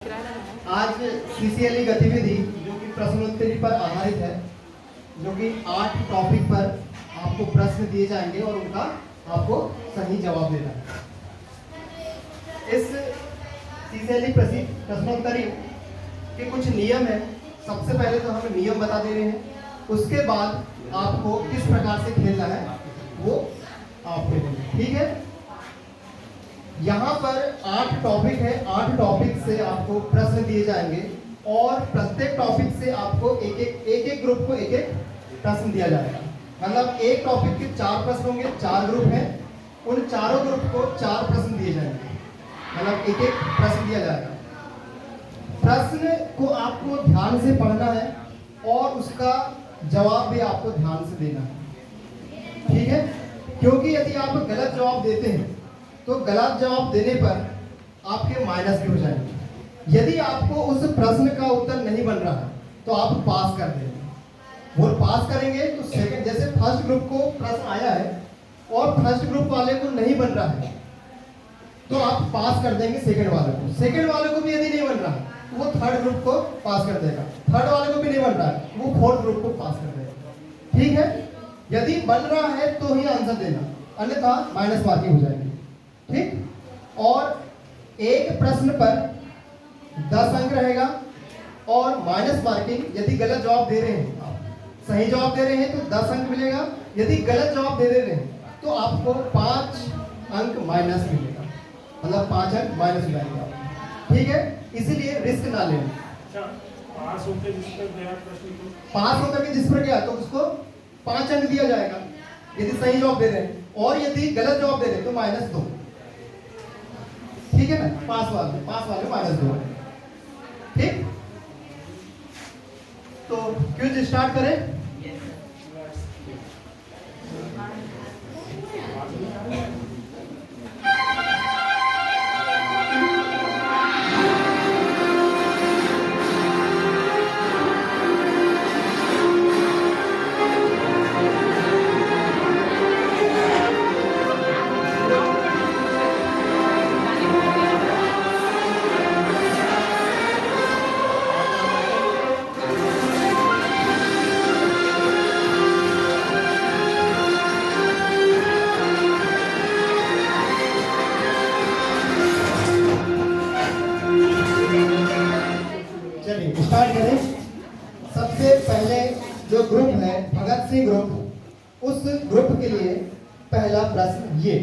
आज सीसीएलई गतिविधि जो कि प्रश्नोत्तरी पर आधारित है, जो कि 8 टॉपिक पर आपको प्रश्न दिए जाएंगे और उनका आपको सही जवाब देना है। इस सीसीएलई प्रश्नोत्तरी के कुछ नियम हैं। सबसे पहले तो हम नियम बता दे रहे हैं, उसके बाद आपको किस प्रकार से खेलना है वो आप खेलेंगे, ठीक है। यहाँ पर 8 टॉपिक है, 8 टॉपिक से आपको प्रश्न दिए जाएंगे और प्रत्येक टॉपिक से आपको एक ग्रुप को एक प्रश्न दिया जाएगा। मतलब एक टॉपिक के 4 प्रश्न होंगे, 4 ग्रुप हैं, उन चारों ग्रुप को 4 प्रश्न दिए जाएंगे। मतलब एक प्रश्न दिया जाएगा। प्रश्न को आपको ध्यान से पढ़ना है और उसका जवाब भी आपको ध्यान से देना है, ठीक है। क्योंकि यदि आप गलत जवाब देते हैं तो गलत जवाब देने पर आपके माइनस भी हो जाएंगे। यदि आपको उस प्रश्न का उत्तर नहीं बन रहा है तो आप पास कर देंगे। और पास करेंगे तो सेकंड, जैसे फर्स्ट ग्रुप को प्रश्न आया है और फर्स्ट ग्रुप वाले को नहीं बन रहा है तो आप पास कर देंगे सेकंड वाले को। सेकंड वाले को भी यदि नहीं बन रहा है वो थर्ड ग्रुप को पास कर देगा। थर्ड वाले को भी नहीं बन रहा है वो फोर्थ ग्रुप को पास कर देगा, ठीक है। यदि बन रहा है तो ही आंसर देना, अन्यथा माइनस मार्किंग हो जाएगी, ठीक। और एक प्रश्न पर 10 अंक रहेगा और माइनस मार्किंग यदि गलत जवाब दे रहे हैं, आप सही जवाब दे रहे हैं तो 10 अंक मिलेगा। यदि गलत जवाब दे रहे हैं तो आपको 5 अंक माइनस मिलेगा, मतलब 5 अंक माइनस हो जाएगा, ठीक है। इसीलिए रिस्क ना लें। पास होकर जिस पर गया तो उसको 5 अंक दिया जाएगा यदि सही जवाब दे रहे हैं, और यदि गलत जवाब दे रहे हैं तो -2, ठीक है ना। पास वाले -2, ठीक। तो क्विज स्टार्ट करें। स्टार्ट करें। सबसे पहले जो ग्रुप है भगत सिंह ग्रुप, उस ग्रुप के लिए पहला प्रश्न ये।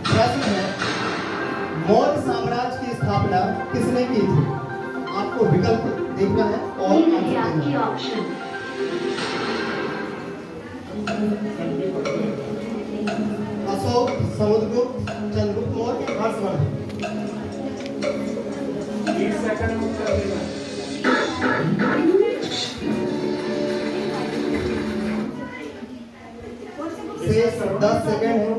प्रश्न है, मौर्य साम्राज्य की स्थापना किसने की थी? आपको विकल्प देखना है और आपकी ऑप्शन। अशोक, समुद्रगुप्त, चंद्रगुप्त मौर्य, हर्षवर्धन। 20 सेकंड में कर देना। 10 सेकंड है।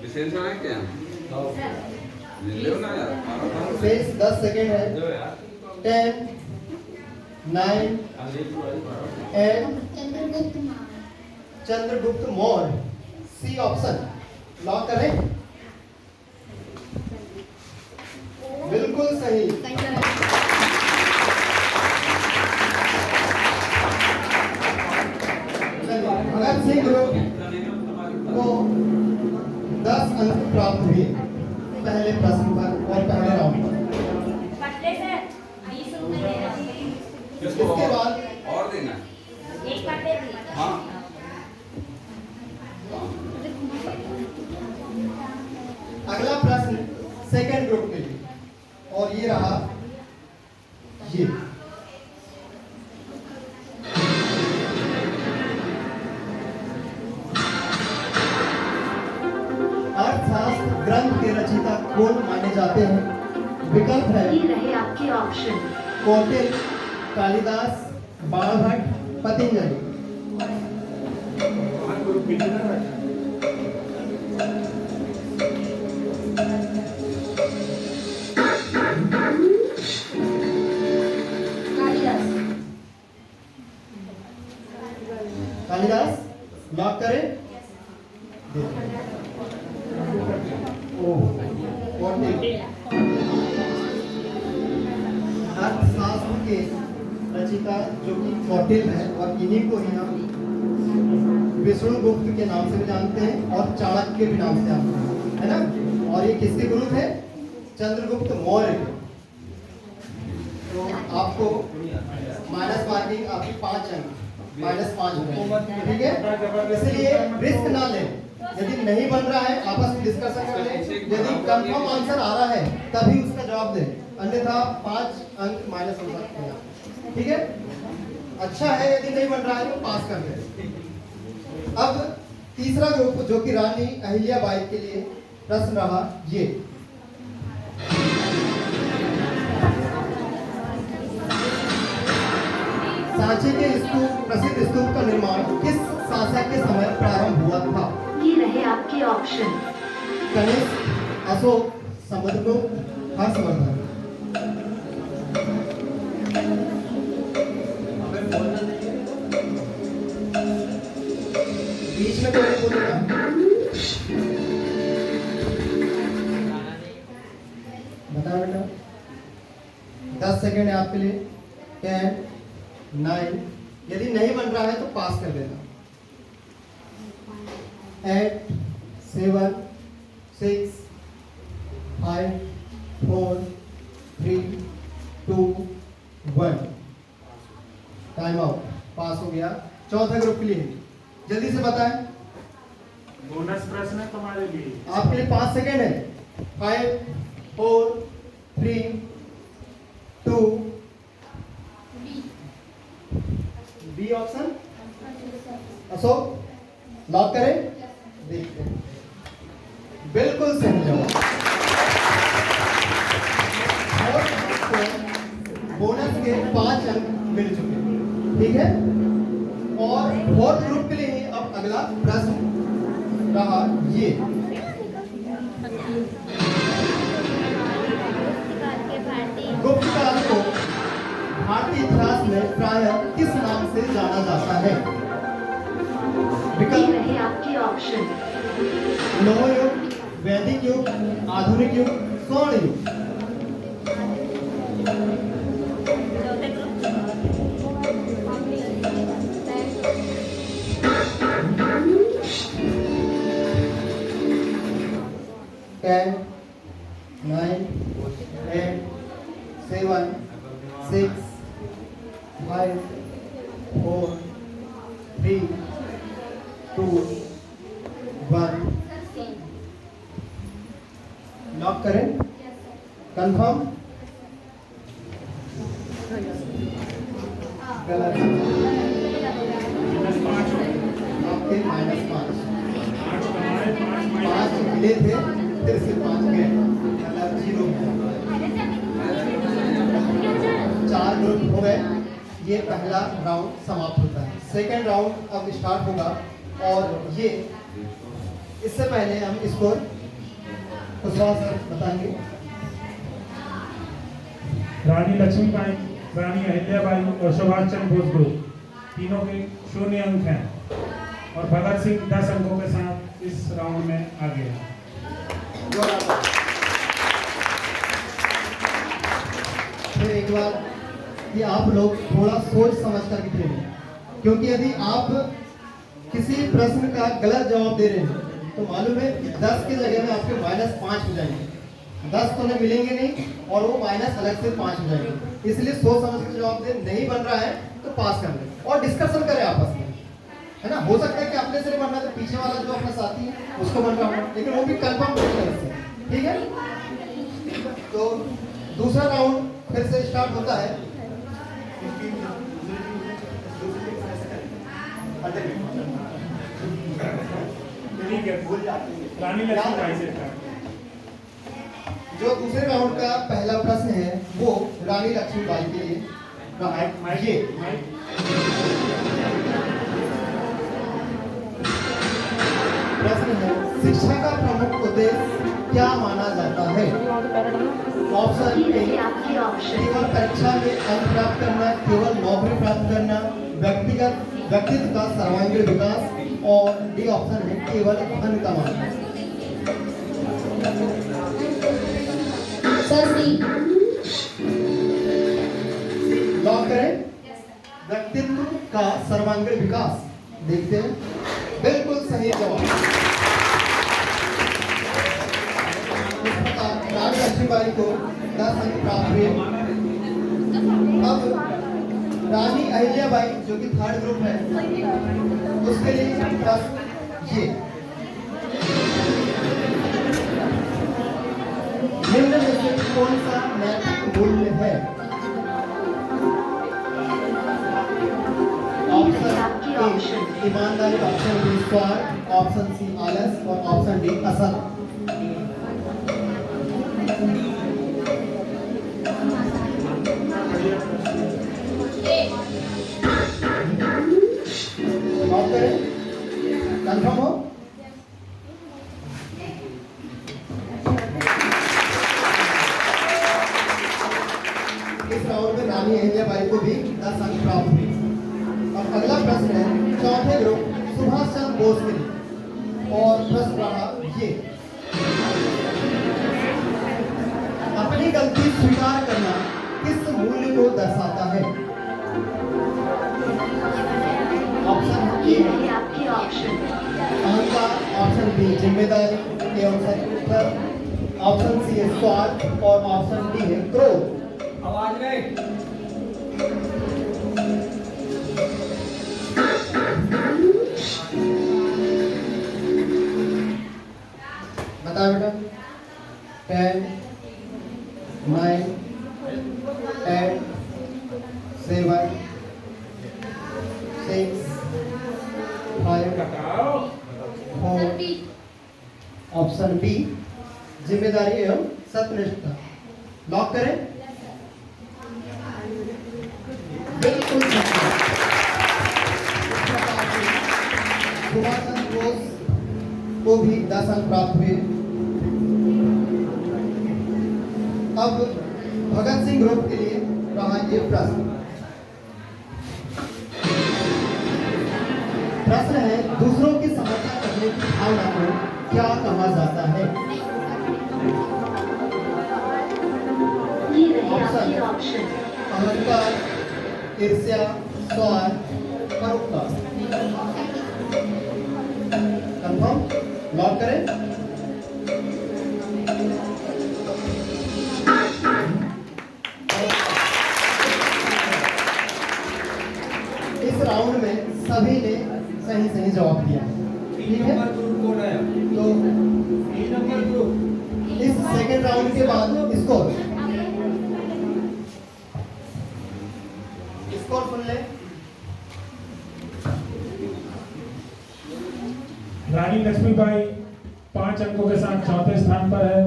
विशेष है क्या? ले ना यार। 10 सेकंड है। 10, 9, 8। Chandragupta Maurya, C option lock करें। बिल्कुल सही। भगत सिंह ग्रुप को 10 अंक प्राप्त हुए पहले प्रश्न पर और पहले राउंड पर। इसके बाद और देना हाँ। अगला प्रश्न सेकंड ग्रुप के लिए, और ये रहा ये। अर्थशास्त्र ग्रंथ के रचयिता कौन माने जाते हैं? विकल्प है, ये रहे आपके ऑप्शन। कौटिल्य, कालिदास, बाणभट्ट, पतंजलि। कालिदास लॉक करें। अर्थशास्त्र के रचिता जो कि कौटिल्य है और इन्हीं को ही हम विष्णुगुप्त के नाम से भी जानते हैं और चाणक्य के नाम से जानते हैं, है ना। और ये किसके गुरु थे? चंद्रगुप्त मौर्य। तो आपको माइनस मार्किंग आपकी 5 अंक, -5, ठीक है। इसलिए रिस्क ना लें। यदि नहीं बन रहा है आपस में डिस्कशन कर लें, यदि कंफर्म आंसर आ रहा है तभी उसका जवाब दें, अन्यथा 5 अंक माइनस हो सकते हैं, ठीक है। अच्छा है, यदि नहीं बन रहा है तो पास कर दें। अब तीसरा ग्रुप जो कि रानी अहिल्याबाई के लिए प्रश्न रहा, ये सांची के स्तूप, प्रसिद्ध स्तूप का निर्माण किस शासक के समय प्रारंभ हुआ था? ये रहे आपके ऑप्शन। कनिष्क, अशोक, समुद्रगुप्त, हर्षवर्धन। बीच में कोई बोलेगा? बताओ बेटा, 10 सेकेंड है आपके लिए। 10, 9, यदि नहीं बन रहा है तो पास कर देना। 8, 7, 6, 5, 4, 3, 2, 1। टाइम आउट, पास हो गया। चौथा ग्रुप के लिए जल्दी से बताएं। बोनस प्रश्न है तुम्हारे लिए। आपके लिए 5 सेकेंड है। 5, 4, 3, 2। बी ऑप्शन अशोक लॉक करें। देखते हैं, बिल्कुल सही जवाब। और आपको बोनस के 5 अंक मिल चुके हैं, ठीक है। और फोर्थ ग्रुप के लिए ही अब अगला प्रश्न रहा, ये गुप्तकाल को भारतीय इतिहास में प्रायः किस नाम से जाना जाता है? ये विकल्प: रहे आपके ऑप्शन। लौह युग, वैदिक युग, आधुनिक युग, स्वर्ण युग। Ten, 9, 8, 7, 6, 5, 4, 3, 2, 1। लॉक करें। कंफर्म? गलत। -5 आपके -5। 5 कमाए, 5 5 मिले थे, फिर से 5 गए, मतलब 0 है। 4 ग्रुप हो गए। ये पहला राउंड समाप्त होता है। सेकेंड राउंड अब स्टार्ट होगा और ये इससे पहले हम स्कोर कुशवाहा सर बताएंगे। रानी लक्ष्मीबाई, रानी अहिल्याबाई और सुभाष चंद्र बोस ग्रुप तीनों के 0 अंक हैं और भगत सिंह 10 अंकों के साथ इस राउंड में आगे हैं। फिर एक बार कि आप लोग थोड़ा सोच समझ कर खेलें, क्योंकि यदि आप किसी प्रश्न का गलत जवाब दे रहे हैं तो मालूम है 10 की जगह में आपके -5 हो जाएंगे। 10 तो मिलेंगे नहीं और वो माइनस अलग से 5 हो जाएंगे। इसलिए सोच समझ कर जवाब दें। नहीं बन रहा है तो पास कर लें और डिस्कशन करें आपस में, है ना। हो सकता है कि अपने से नहीं बन रहा तो पीछे वाला जो अपना साथी है उसको बन रहा हो, लेकिन वो भी कंफर्म करें इससे, ठीक है। तो दूसरा राउंड फिर से स्टार्ट होता है। ठीक है, रानी लक्ष्मीबाई से start। जो दूसरे राउंड का पहला प्रश्न है वो रानी लक्ष्मीबाई के लिए ये प्रश्न है, शिक्षा का प्रमुख उद्देश्य क्या माना जाता है? ऑप्शन ये ए रहे आपके ऑप्शन। केवल परीक्षा में अंक प्राप्त करना, केवल नौकरी प्राप्त करना, व्यक्तित्व का सर्वांगीण विकास, और डी ऑप्शन है केवल धन कमाना। सर सी। लॉक करें। व्यक्तित्व का सर्वांगीण विकास। देखते हैं, बिल्कुल सही जवाब। इस प्रकार रानी लक्ष्मीबाई को 10 अंक प्राप्त हुए। अब रानी अहिल्याबाई जो कि थर्ड ग्रुप है, उसके लिए प्रश्न ये, निम्न में से कौन सा नैतिक मूल्य है? ऑप्शन ए ईमानदारी, ऑप्शन बी स्वार्थ, ऑप्शन सी आलस और ऑप्शन डी असत। लॉक करें। कंफर्म हो? इस राउंड में रानी अहिल्याबाई को भी 10 अंक प्राप्त हुए। अब अगला प्रश्न है चौथे ग्रुप सुभाष चंद्र बोस के लिए, और प्रश्न रहा ये, अपनी गलती स्वीकार करना किस मूल्य को दर्शाता है? ऑप्शन ये ए रहे आपके ऑप्शन। अहंकार, ऑप्शन बी जिम्मेदारी एवं उत्तर, ऑप्शन सी है स्वार्थ और ऑप्शन डी है क्रोध। आवाज में बता बेटा। 10 9 8 7 6 5 4। ऑप्शन बी जिम्मेदारी एवं सत्यनिष्ठा। लॉक करें। बिल्कुल सही। सुभाष चंद्र बोस को भी 10 अंक प्राप्त हुए। अब भगत सिंह ग्रुप के लिए रहा ये प्रश्न। प्रश्न है दूसरों की सहायता करने की भावना को क्या कहा जाता है? ये रहे आपके ऑप्शन। अहंकार, ईर्ष्या, स्वार्थ, परोपकार। कंफर्म? लॉक करें। इस राउंड में सभी ने सही सही जवाब दिया। ठीक है, तो इस सेकेंड राउंड के बाद स्कोर सुन ले। रानी लक्ष्मीबाई 5 अंकों के साथ चौथे स्थान पर है।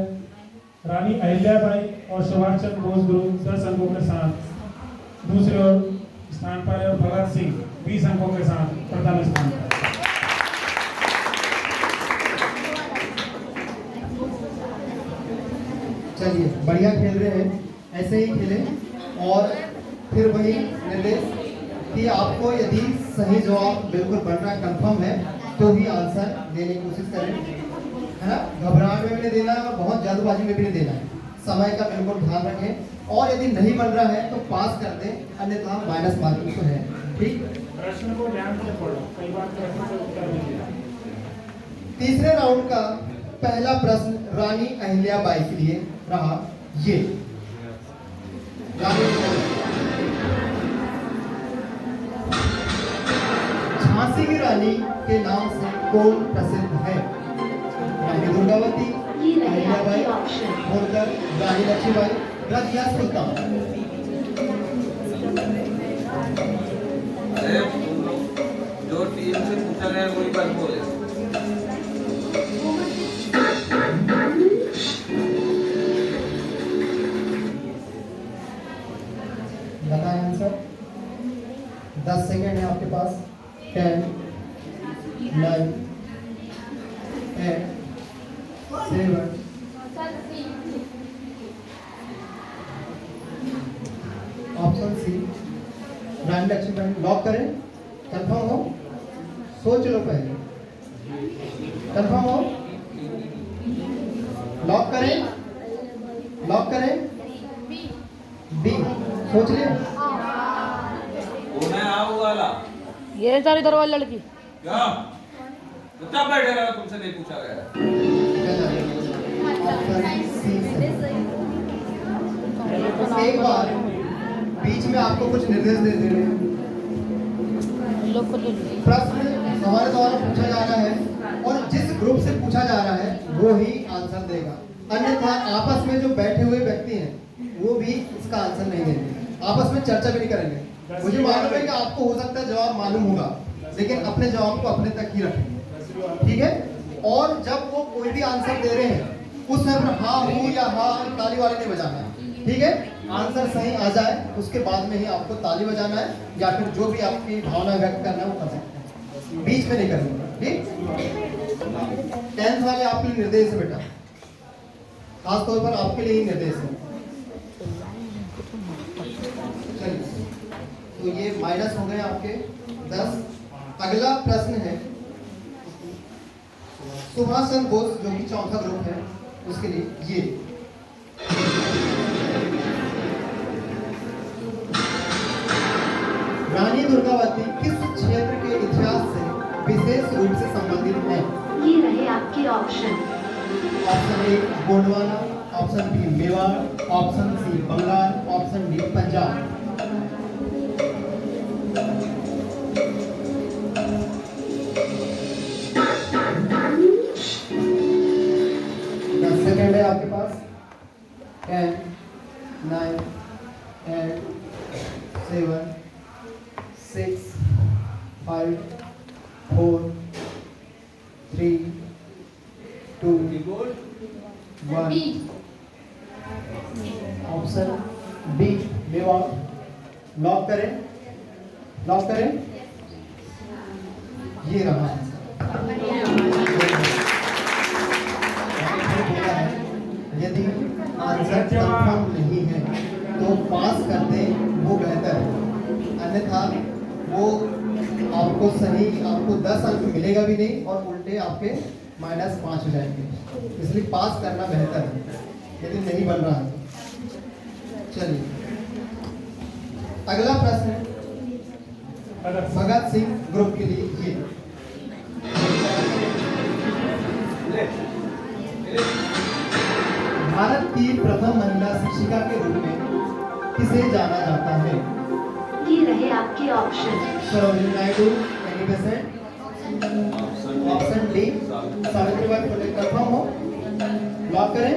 रानी अहिल्याबाई और सुभाष चंद्र बोस ग्रुप 10 अंकों के साथ दूसरे और स्थान पर है, और भगत सिंह 20 अंकों के साथ प्रथम स्थान पर। चलिए, बढ़िया खेल रहे हैं, ऐसे ही खेलें। और फिर वही निर्देश कि आपको यदि सही जवाब बिल्कुल बनना कंफर्म है तो ही आंसर देने की कोशिश करें, है ना। घबराहट में भी नहीं देना है और बहुत जल्दबाजी में भी नहीं देना है। समय का बिल्कुल ध्यान रखें, और यदि नहीं बन रहा है तो पास कर दें, अन्यथा माइनस मार्किंग तो है। ठीक, प्रश्न को ध्यान से पढ़ो, कई बार प्रश्न से उत्तर नहीं दिया। तीसरे राउंड का पहला प्रश्न रानी अहिल्याबाई के लिए रहा ये। झांसी की रानी के नाम से कौन प्रसिद्ध है? रानी दुर्गावती, ये रहे अहिल्याबाई, आपके ऑप्शन। होलकर, रानी लक्ष्मीबाई, रजिया सुल्तान। अरे तुम लोग जो टीम से पूछा गया वही बात बोले। बताएं आंसर। 10 सेकेंड है आपके पास। 10 9 8 7 ऑप्शन सी रानी लक्ष्मीबाई। लॉक करें। कंफर्म हो? सोच लो पहले। कंफर्म हो? लॉक करें? लॉक करें? बी सोच लिया? वो मैं आओ वाला ये सारी दरवाजा लड़की क्या चुपचाप बैठे रहो, तुमसे नहीं पूछा गया। एक बार बीच में आपको कुछ निर्देश दे देने हैं। लोग को ले लो। प्रश्न हमारे द्वारा पूछा जा रहा है और जिस ग्रुप से पूछा जा रहा है वो ही आंसर देगा, अन्यथा आपस में जो बैठे हुए व्यक्ति हैं वो भी इसका आंसर नहीं देंगे, आपस में चर्चा भी नहीं करेंगे। मुझे मालूम है कि आपको हो सकता है जवाब मालूम होगा, लेकिन अपने जवाब को अपने तक ही रखेंगे, ठीक है? और जब वो कोई भी आंसर दे रहे हैं उस समय पर हाँ हूँ या हाँ ताली वाली नहीं बजाना है, ठीक है? आंसर सही आ जाए उसके बाद में ही आपको ताली बजाना है या फिर जो भी आपकी भावना व्यक्त करना है वो कर सकते हैं, बीच में नहीं करना, ठीक? 10th वाले आपके लिए निर्देश है बेटा, खास तौर पर आपके लिए ही निर्देश है। चलिए, तो ये माइनस हो गए आपके 10। अगला प्रश्न है सुभाष चंद्र बोस जो कि चौथा ग्रुप है उसके लिए ये रानी दुर्गावती किस क्षेत्र के इतिहास से विशेष रूप से संबंधित है? ये रहे आपके option. Option A Gondwana, option B Mewar, option C Bengal, option D Punjab. Second है आपके पास 10 9 8 7 6 5 4 3 2 1। ऑप्शन बी मेवाड़ लॉक करें? लॉक करें? ये रहा यदि आंसर कंफर्म नहीं है तो पास कर दें वो बेहतर है, अन्यथा वो आपको सही आपको 10 अंक मिलेगा भी नहीं और उल्टे आपके -5 हो जाएंगे, इसलिए पास करना बेहतर है यदि नहीं बन रहा है। चलिए अगला प्रश्न है भगत सिंह ग्रुप के लिए ये भारत की प्रथम महिला शिक्षिका के रूप में किसे जाना जाता है? ये रहे आपके option. Sarojini Naidu, Annie Besant, option D Savitribai Phule. Confirm हो? लॉक करें?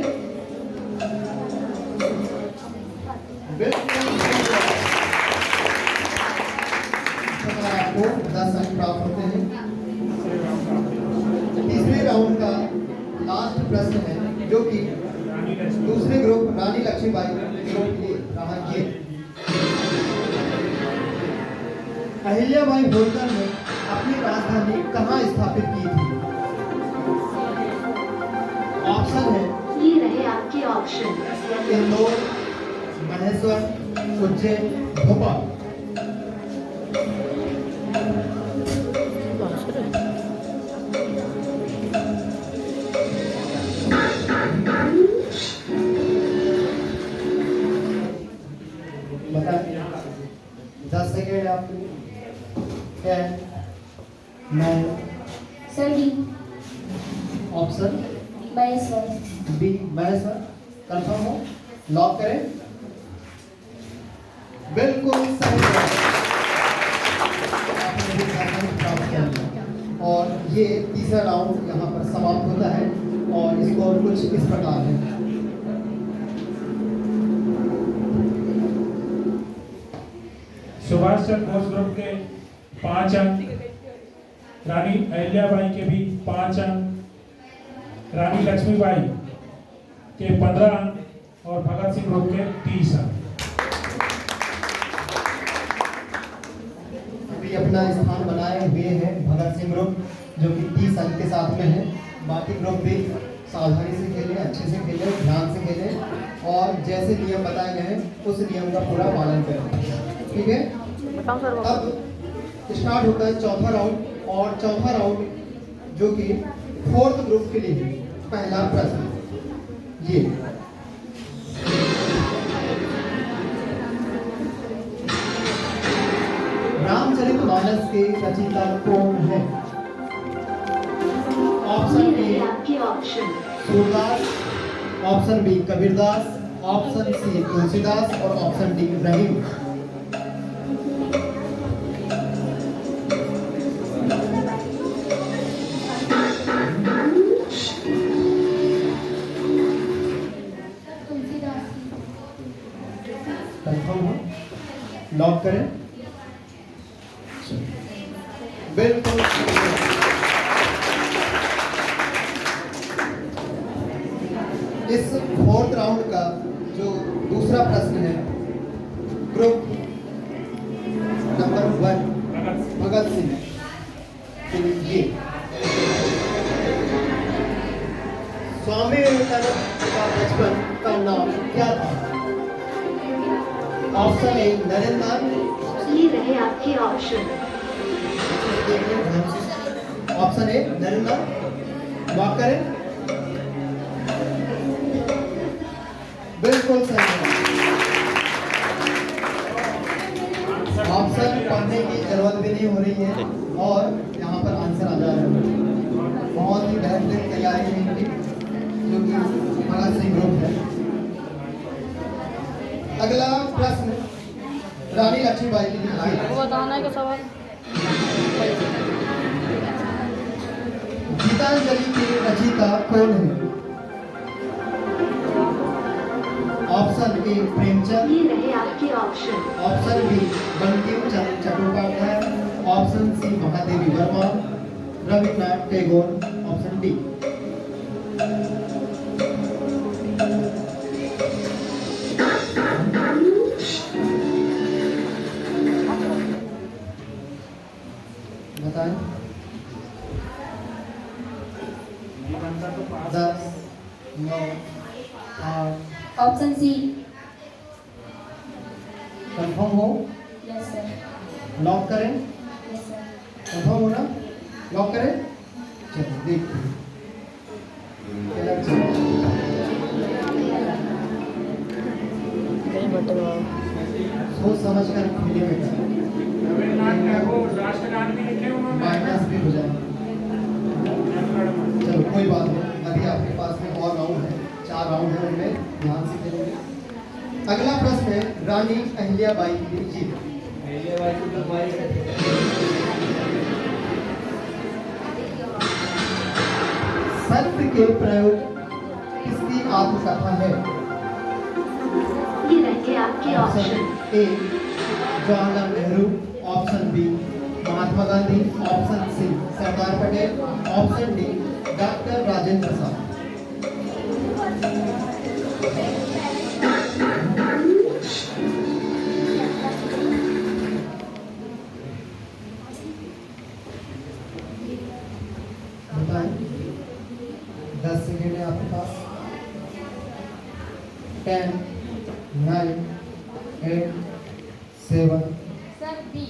बिल्कुल आपको 10 अंक प्राप्त होते हैं। तीसरे राउंड का लास्ट प्रश्न है जो कि दूसरे ग्रुप रानी लक्ष्मीबाई ग्रुप के लिए रहा ये अहिल्याबाई होलकर ने अपनी राजधानी कहाँ स्थापित की थी? ऑप्शन है ये रहे आपके ऑप्शन। इंदौर, महेश्वर, उज्जैन, भोपाल। बताइए 10 सेकेंड आपके 10 9। Sir D option Maheshwar. B Maheshwar. Confirm हो? लॉक करें? बिल्कुल सही जवाब। आपने भी 10 अंक प्राप्त किया और ये तीसरा राउंड यहाँ पर समाप्त होता है और स्कोर कुछ इस प्रकार है। सुभाष चंद्र बोस ग्रुप के 5 अंक, रानी अहिल्याबाई के भी 5 अंक, रानी लक्ष्मीबाई के 15 अंक और भगत सिंह ग्रुप के 30 अंक। अभी अपना स्थान बनाए हुए हैं भगत सिंह ग्रुप जो कि 30 अंक के साथ में है। बाकी ग्रुप भी सावधानी से खेलें, अच्छे से खेलें, ध्यान से खेलें और जैसे नियम बताए गए हैं उस नियम का पूरा पालन करें, ठीक है? अब स्टार्ट होता है चौथा राउंड और चौथा राउंड जो कि फोर्थ ग्रुप के लिए पहला प्रश्न ये रामचरितमानस के रचयिता कौन है? ऑप्शन ये ए रहे आपके option. Surdas, option B Kabirdas, option C Tulsidas और option D Rahim. Tulsidas. Confirm हो? लॉक करें। बिल्कुल इस फोर्थ राउंड का जो दूसरा प्रश्न है ग्रुप नंबर 1 भगत सिंह के लिए स्वामी विवेकानंद का बचपन का नाम क्या था? ऑप्शन ए नरेंद्र नाथ, ये रहे आपके ऑप्शन। ऑप्शन ए नरेंद्र नाथ, लॉक करें। बिल्कुल सही है। ऑप्शन पढ़ने की जरूरत भी नहीं हो रही है और यहाँ पर आंसर आ जा रहा है। बहुत ही बेहतरीन तैयारी है इनकी, जो कि भगत सिंह ग्रुप है। अगला प्रश्न रानी लक्ष्मीबाई के लिए। वो बताना है कि सवाल गीतांजलि के रचयिता कौन है? ऑप्शन ए प्रेमचंद, ये रहे आपके option. Option B Bankim Chandra Chattopadhyay, option C Mahadevi Verma, Rabindranath Tagore, option D. बताएं। 10 9 8 ऑप्शन सी। कंफर्म हो? Yes sir. लॉक करें। Yes sir. कंफर्म हो ना? लॉक करें। चलो देखते हैं। क्या चल कहीं बटेगा सोच समझ कर खेलिए बेटा, रविन्द्रनाथ टैगोर राष्ट्रगान भी लिखे उन्होंने। माइनस भी हो जाए। चलो कोई बात नहीं, अभी आपके पास में और राउंड है, 4 राउंड है, उनमें ध्यान से खेलेंगे। अगला प्रश्न है रानी अहिल्याबाई के लिए। सत्य के प्रयोग किसकी आत्मकथा है? ये रहे आपके option option. A Jawaharlal Nehru, option B Mahatma Gandhi, option C Sardar Patel, option D doctor Rajendra Prasad. बताएं। 10 सेकेंड है आपके पास। 10 9 8 7। Sir B.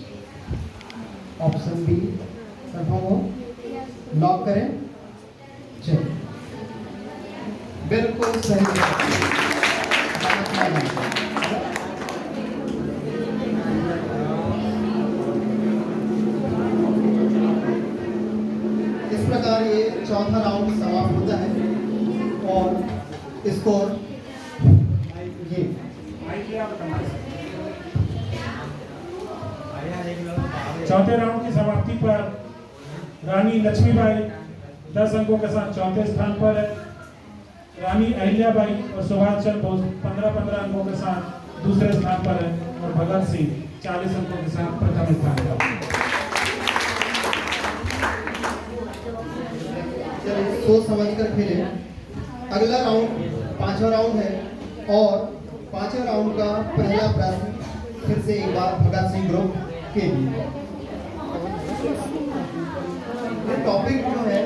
Option B confirm हो? लॉक करें। चलिए बिल्कुल सही है। इस प्रकार ये चौथा राउंड समाप्त होता है और स्कोर ये चौथे राउंड की समाप्ति पर रानी लक्ष्मीबाई 10 अंकों के साथ चौथे स्थान पर है। रानी अहिल्याबाई और सुभाष चंद्र बोस 15-15 अंकों के साथ दूसरे स्थान पर है और भगत सिंह 40 अंकों के साथ प्रथम स्थान पर है। चलिए सोच समझ कर खेले। अगला राउंड 5वां राउंड है और 5वें राउंड का पहला प्रश्न फिर से एक बार भगत सिंह ग्रुप के लिए। टॉपिक जो है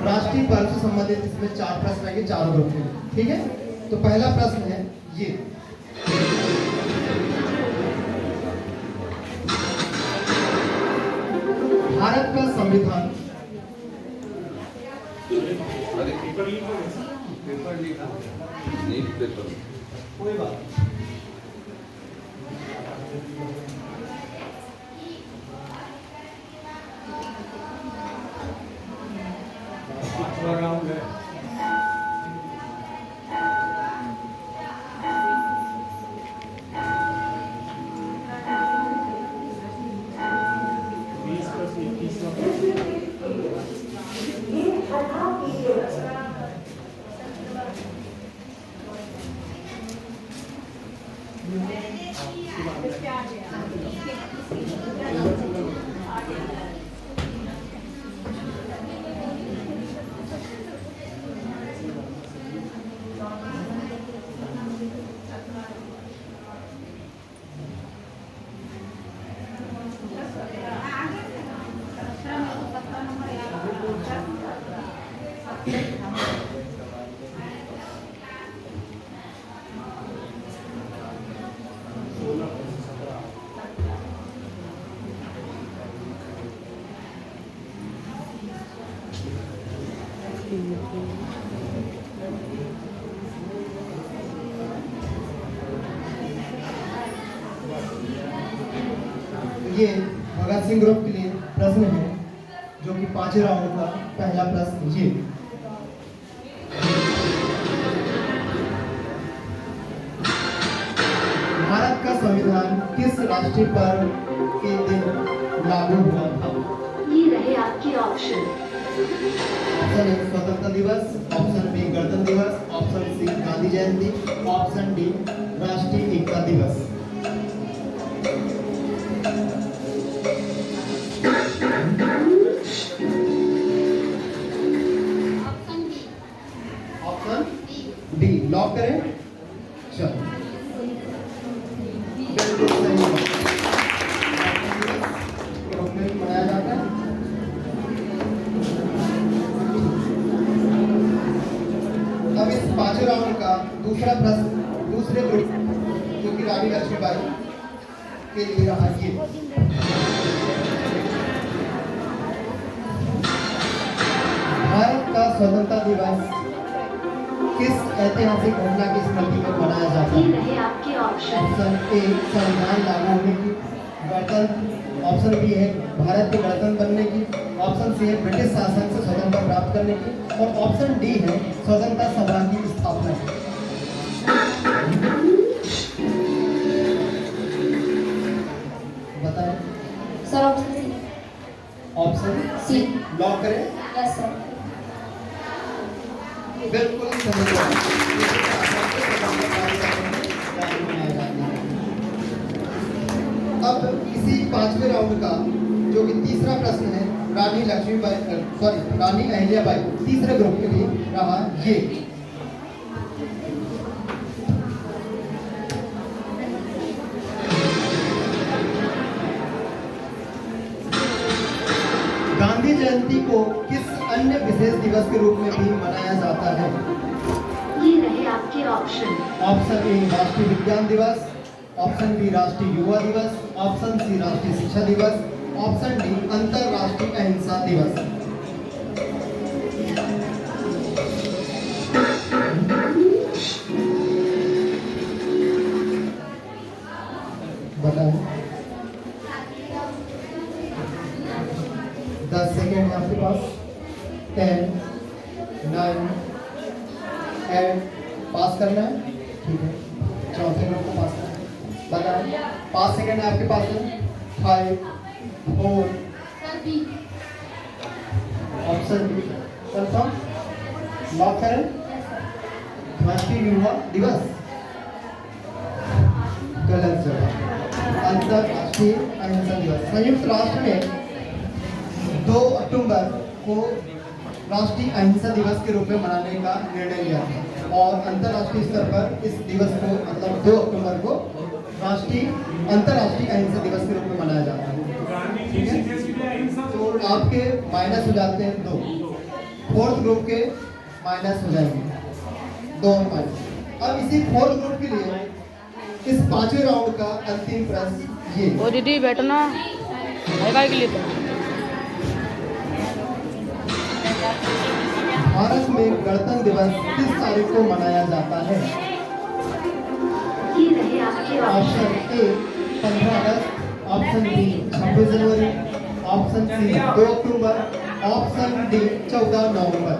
राष्ट्रीय पर्व से संबंधित, इसमें 4 प्रश्न आएंगे 4 ग्रुप के लिए, ठीक है। तो पहला प्रश्न है ये, भारत का संविधान पेपर लीक हो गया लीक पेपर कोई बात नहीं। पांचवा राउंड है। ये भगत सिंह ग्रुप के लिए प्रश्न है जो कि 5 राउंड का पहला प्रश्न ये भारत का संविधान किस राष्ट्रीय पर्व के दिन लागू हुआ था? ये रहे आपके ऑप्शन। ऑप्शन ए स्वतंत्रता दिवस, ऑप्शन बी गणतंत्र दिवस, ऑप्शन सी गांधी जयंती, ऑप्शन डी राष्ट्रीय एकता दिवस। ऑप्शन डी लॉक करें। चलो बिल्कुल सही बात। ग्रुप में भी मनाया जाता है। अब इस 5 राउंड का दूसरा प्रश्न दूसरे ग्रुप जो कि रानी लक्ष्मीबाई के लिए रहा ये भारत का स्वतंत्रता दिवस किस ऐतिहासिक घटना की स्मृति में मनाया जाता ये है? रहे आपके ऑप्शन। ऑप्शन ए संविधान लागू होने की, गणतंत्र, ऑप्शन बी है भारत के गणतंत्र बनने की, ऑप्शन सी है ब्रिटिश शासन से स्वतंत्रता प्राप्त करने की और ऑप्शन डी है स्वतंत्रता सभा की स्थापना की। बताएं। Sir option C. Option C. Lock करें। Yes sir. बिल्कुल सही जवाब। अब इसी 5वें राउंड का जो कि तीसरा प्रश्न है रानी लक्ष्मीबाई रानी अहिल्याबाई तीसरे ग्रुप के लिए रहा ये गांधी जयंती को किस अन्य विशेष दिवस के रूप में भी मनाया जाता है? ये रहे आपके ऑप्शन। ऑप्शन ए राष्ट्रीय विज्ञान दिवस, ऑप्शन बी राष्ट्रीय युवा दिवस, ऑप्शन सी राष्ट्रीय शिक्षा दिवस, ऑप्शन डी अंतरराष्ट्रीय अहिंसा दिवस। बताएं। 10 सेकेंड है आपके पास। 10, 9, 8 पास करना है। ठीक है, चौथे ग्रुप को पास करना है। बताएं। 5 सेकेंड है आपके पास है। 5, 4, sir B. Option B confirm lock करें। राष्ट्रीय युवा दिवस गलत जवाब। अंतरराष्ट्रीय अहिंसा दिवस। संयुक्त राष्ट्र ने 2 अक्टूबर को राष्ट्रीय अहिंसा दिवस के रूप में मनाने का निर्णय लिया था और अंतर्राष्ट्रीय स्तर पर इस दिवस को मतलब 2 अक्टूबर को अंतर्राष्ट्रीय अहिंसा दिवस के रूप में मनाया जाता है। ठीक है, तो आपके माइनस हो जाते हैं 2, 4th ग्रुप के माइनस हो जाएंगे 2 और 5। अब इसी 4th ग्रुप के लिए इस 5वें राउंड का अंतिम प्रश्न ये ओ दीदी बैठो ना है के लिए तो भारत में गणतंत्र दिवस किस तारीख को मनाया जाता है? ये रहे आपके ऑप्शन ऑप्शन। ए 15 अगस्त, ऑप्शन बी 26 जनवरी, ऑप्शन सी 2 अक्टूबर, ऑप्शन डी 14 नवंबर।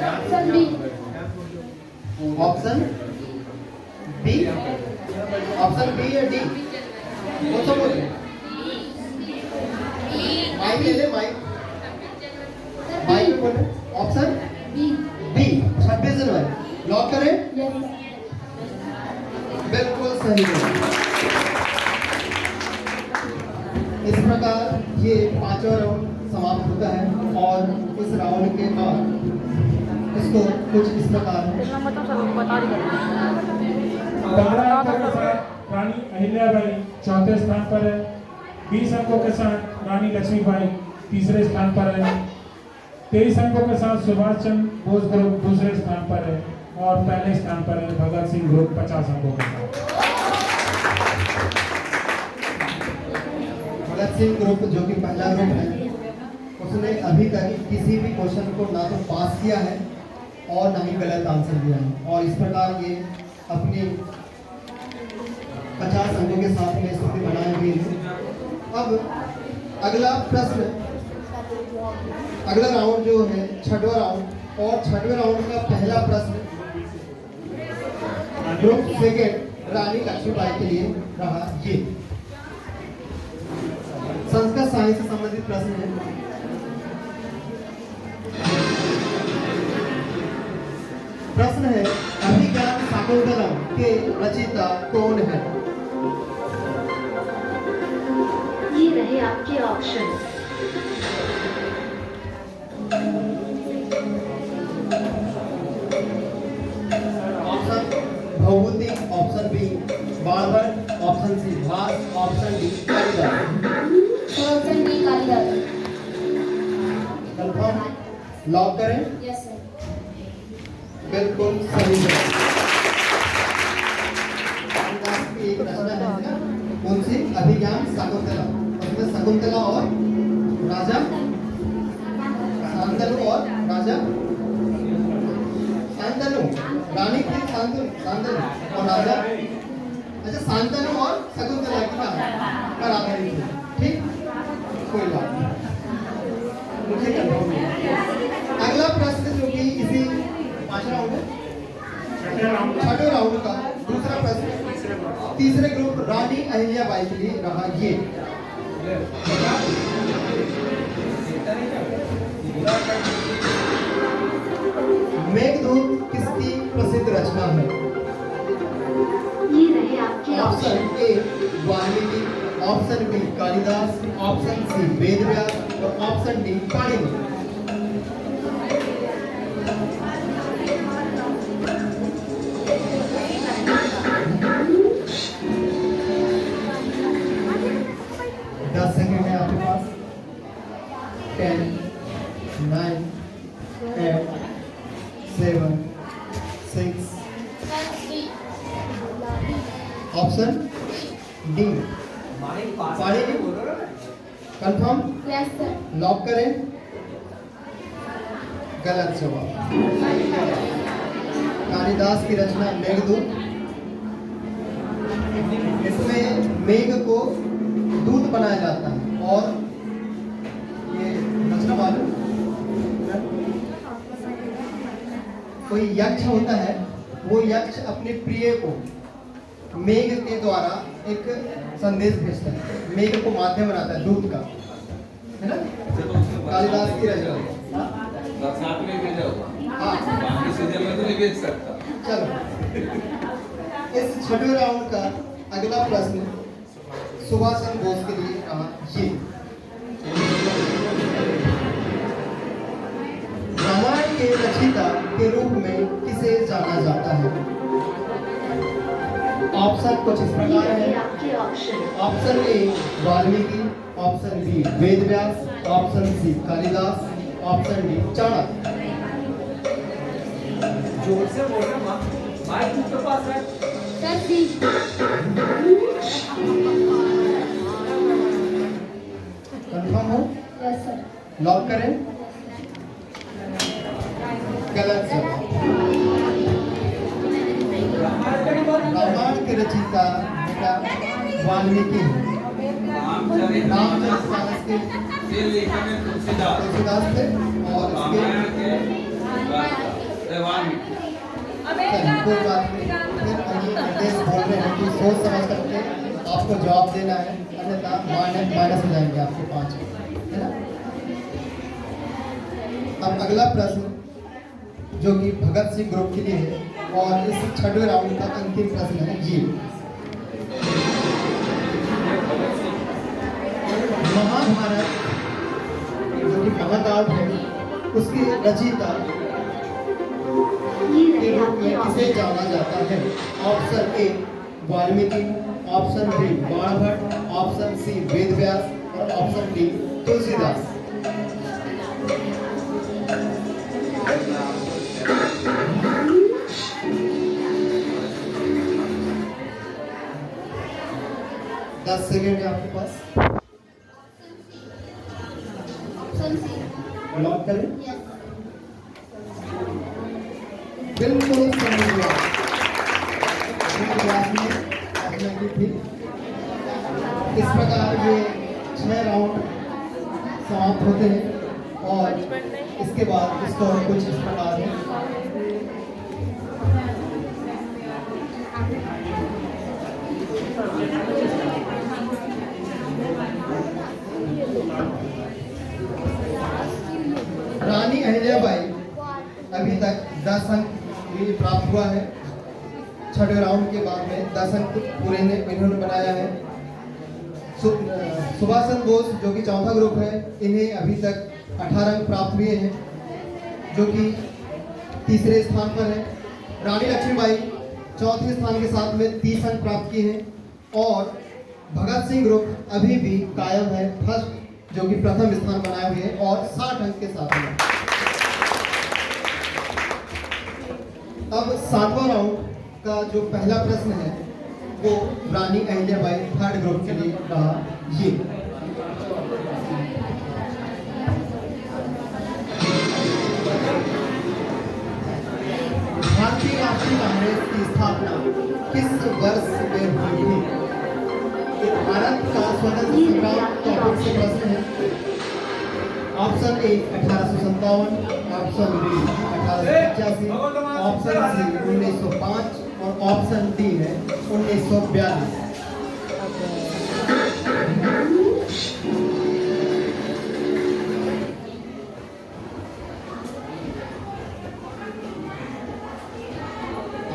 Option B. Option B, option B या डी? कौन सा बोले? माइक ले ले, माइक माइक बोले। Option B. बी 26 जनवरी लॉक करें। यस। बिल्कुल सही है। इस प्रकार ये पांचवा राउंड समाप्त होता है और इस राउंड के बाद इसको कुछ इस प्रकार है। इतना मतलब सब बता रही है। 12 अंकों के साथ रानी अहिल्याबाई चौथे स्थान पर है। 20 अंकों के साथ रानी लक्ष्मीबाई तीसरे स्थान पर है। 23 अंकों के साथ सुभाष चंद्र बोस ग्रुप दूसरे स्थान पर है और पहले स्थान पर है भगत सिंह ग्रुप 50 अंकों के साथ। भगत सिंह ग्रुप जो कि पहला ग्रुप है, उसने अभी तक किसी भी क्वेश्चन को ना तो पास किया है और ना ही गलत आंसर दिया है और इस प्रकार ये अपनी 50 अंकों के साथ में स्थिति बनाए हुए है। अब अगला प्रश्न, अगला राउंड जो है छठवां राउंड और छठवें राउंड का पहला प्रश्न ग्रुप सेकेंड रानी लक्ष्मीबाई के लिए रहा ये संस्कृत साहित्य से संबंधित प्रश्न है। प्रश्न है अभिज्ञान शाकुंतलम के रचयिता कौन है? ये रहे आपके option. Option Bhavabhuti, option B Banabhatta, option C Bhasa, option D Kalidas. Option B Kalidas. Confirm lock करें। Yes sir. बिल्कुल सही है। कालिदास की एक रचना है कौन सी? अभिज्ञान शाकुंतला। उसमें शकुंतला और राजा शांतनु और राजा शांतनु, रानी थी शांतनु और राजा, अच्छा शांतनु और शकुंतला की पर आधारित है। ठीक, कोई बात नहीं, मुझे कंफर्म है। अगला प्रश्न जो कि इसी पांचवा राउंड है, छठे राउंड का दूसरा प्रश्न तीसरे ग्रुप रानी अहिल्याबाई के लिए रहा ये मेघदूत किसकी प्रसिद्ध रचना है? ये रहे आपके option option. A Valmiki, option B Kalidas, option C Vedvyas और ऑप्शन डी पाणिनि। है आपके पास 10 9 8 7 6 option D Panini. Confirm yes sir. Lock करें। गलत जवाब। कालिदास की रचना मेघदूत, इसमें मेघ को दूत बनाया जाता है और ये रचना मालूम, कोई यक्ष होता है, वो यक्ष अपने प्रिय को मेघ के द्वारा एक संदेश भेजता है, मेघ को माध्यम बनाता है दूत का, है ना? कालिदास की रचना। साथ में भेजा होगा। हाँ, बाकी सीरियल में तो नहीं भेज सकता। चलो इस छठे राउंड का अगला प्रश्न सुभाष चंद्र बोस के लिए रहा ये रामायण के रचयिता के रूप में किसे जाना जाता है? ऑप्शन कुछ इस ये प्रकार रहे है। आपके option. Option A Valmiki, option B Vedvyas, option C Kalidas, option D Chanakya. जोर से बोल रहा माइक के पास है। Sir C. कंफर्म हो? Yes sir. लॉक करें? गलत जवाब। रामायण के रचयिता बेटा वाल्मीकि हैं। रामचरितमानस के ये लेखक है तुलसीदास। तुलसीदास थे और रामायण इसके के वाल्मीकि। चलिए, कोई बात नहीं। फिर अगली निर्देश बोल रहे हैं कि सोच समझ करके आपको जवाब देना है, अन्यथा माइनस हो जाएंगे आपके 5, है ना। अब अगला प्रश्न जो कि भगत सिंह ग्रुप के लिए है और इस 6वें राउंड का अंतिम प्रश्न है ये। महाभारत जो कि महाकाव्य है उसके रचयिता ये के रहे रूप आपके में किसे ऑप्शन। जाना जाता है? Option A Valmiki, option B Banabhatta, option C Vedvyas और ऑप्शन डी तुलसीदास। दस सेकेंड है आपके पास, ऑप्शन सी। लॉक करें। Yes sir. बिल्कुल सही जवाब। वेदव्यास ने रचना की थी। इस प्रकार ये 6 राउंड समाप्त होते हैं और इसके बाद स्कोर कुछ इस प्रकार है। रानी अहिल्याबाई अभी तक 10 अंक भी प्राप्त हुआ है। 6वें राउंड के बाद में 10 अंक पूरे ने इन्होंने बनाया है। सुभाष चंद्र बोस जो कि चौथा ग्रुप है, इन्हें अभी तक 18 अंक प्राप्त हुए हैं जो कि तीसरे स्थान पर है। रानी लक्ष्मीबाई चौथे स्थान के साथ में 30 अंक प्राप्त किए हैं और भगत सिंह ग्रुप अभी भी कायम है फर्स्ट जो कि प्रथम स्थान बनाए हुए हैं और 60 अंक के साथ में। अब 7वां राउंड का जो पहला प्रश्न है वो रानी अहिल्याबाई थर्ड ग्रुप के लिए रहा ये। भारतीय राष्ट्रीय कांग्रेस की स्थापना किस वर्ष में हुई थी? ये भारत का स्वतंत्र संग्राम टॉपिक से प्रश्न है। Option A 1857, option B 1885, option C 1905 और ऑप्शन डी है 1942।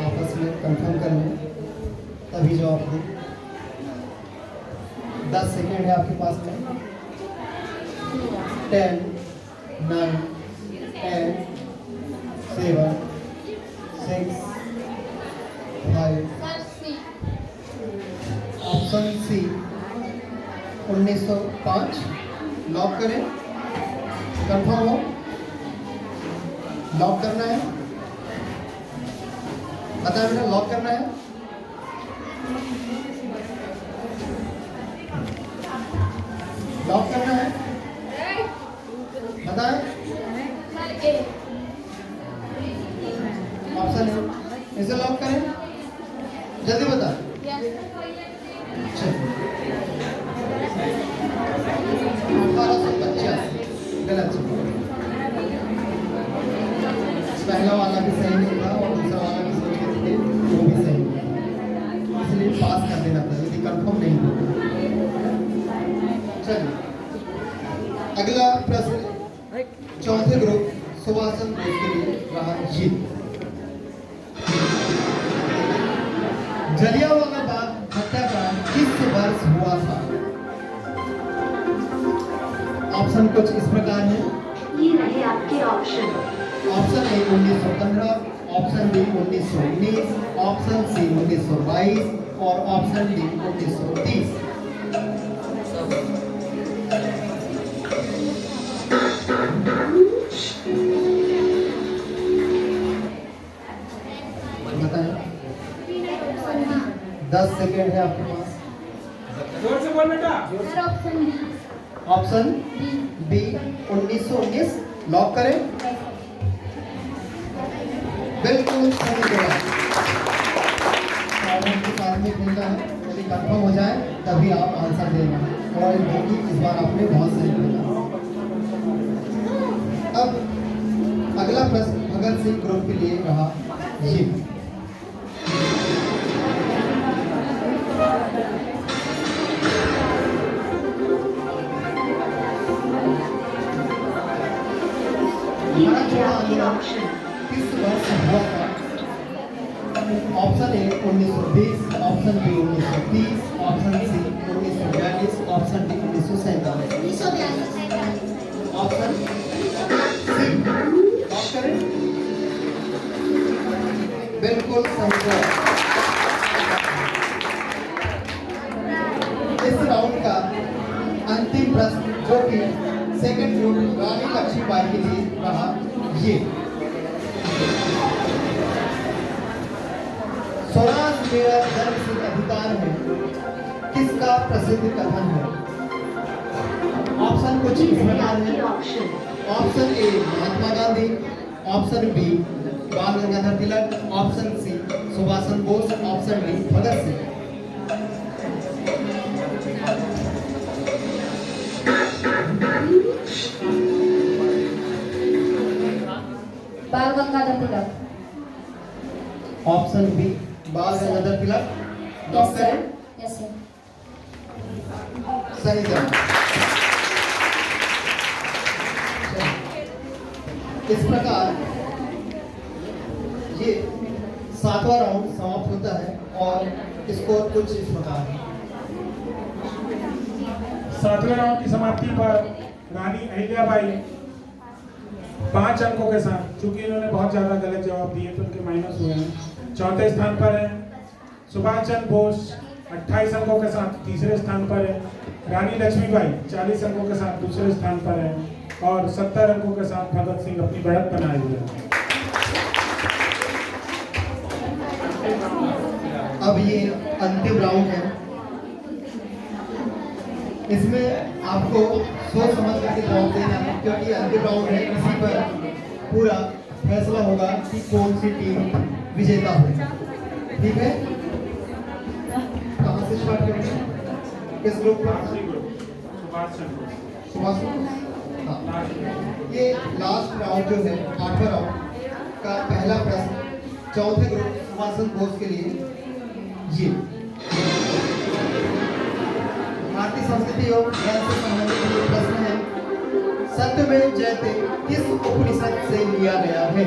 आपस में कंफर्म कर लें तभी जवाब दें। 10 सेकेंड है आपके पास में। 10, 9, 8, 7, 6, 5। सर सी। ऑप्शन सी 1905 लॉक करें। कंफर्म हो? लॉक करना है? बताएं बेटा, लॉक करना है? लॉक करना है? बताएं। सर ए। ऑप्शन है, इसे लॉक करें। जल्दी बता। यस। 1885 गलत। पहला वाला भी सही नहीं था और दूसरा वाला भी सही थे, वो भी सही नहीं, इसलिए पास कर देना था यदि कंफर्म नहीं था। चलिए अगला प्रश्न चौथे ग्रुप सुभाष चंद्र बोस के लिए रहा ये। जलियांवाला बाग हत्याकांड किस वर्ष हुआ था? ऑप्शन कुछ इस प्रकार है। ये रहे आपके option. Option A 1915, option B 1919, option C 1922 और ऑप्शन डी 1930। बताएं। 10 सेकेंड है आपके पास। जोर से बोल बेटा। Sir option B. Option B. B 1919 lock करें। बिल्कुल सही जवाब। सावधान के साथ में खेलना है, यदि कंफर्म हो जाए तभी आप आंसर देना। और देखिए इस बार आपने बहुत सही खेला। अब अगला प्रश्न भगत सिंह ग्रुप के लिए रहा ये। ये भारत रहे छोड़ो आपके आंदोलन ऑप्शन। किस वर्ष हुआ था? Option A 1920, option B 1930, option C 1942, option D 1947। 1942। Option C lock करें। बिल्कुल सही जवाब। इस राउंड का अंतिम प्रश्न जो कि सेकंड ग्रुप रानी लक्ष्मीबाई के लिए रहा ये। स्वराज मेरा जन्म सिद्ध अधिकार है किसका प्रसिद्ध कथन है? ऑप्शन कुछ ये इस रहे प्रकार आपके है। Option. Option A Mahatma Gandhi, option B Bal Gangadhar Tilak, option C Subhash Chandra Bose, option D Bhagat Singh. Bal Gangadhar Tilak. Option B Bal Gangadhar Tilak lock yes sir. करें। Yes sir. सही जवाब। इस प्रकार ये 7वां राउंड समाप्त होता है और स्कोर कुछ इस प्रकार है। 7वें राउंड की समाप्ति पर रानी अहिल्याबाई 5 अंकों के साथ, चूंकि इन्होंने बहुत ज्यादा गलत जवाब दिए तो उनके माइनस हुए हैं, चौथे स्थान पर है। सुभाष चंद्र बोस 28 अंकों के साथ तीसरे स्थान पर है। रानी लक्ष्मीबाई 40 अंकों के साथ दूसरे स्थान पर है और 70 अंकों के साथ भगत सिंह अपनी बढ़त बनाए हुए हैं। अब ये अंतिम राउंड है। इसमें आपको सोच समझ करके जवाब देना है क्योंकि अंतिम राउंड है। इसी पर पूरा फैसला होगा कि कौन सी टीम विजेता होगी। ठीक है, कहाँ से स्टार्ट करेंगे? किस ग्रुप पर? सुभाष चंद्र बोस। सुभाष हाँ, ये लास्ट राउंड जो है 8वां राउंड का पहला प्रश्न चौथे ग्रुप सुभाष चंद्र बोस के लिए ये। भारतीय संस्कृति और ज्ञान से संबंधित ये प्रश्न है। सत्यमेव जयते किस उपनिषद से लिया गया है?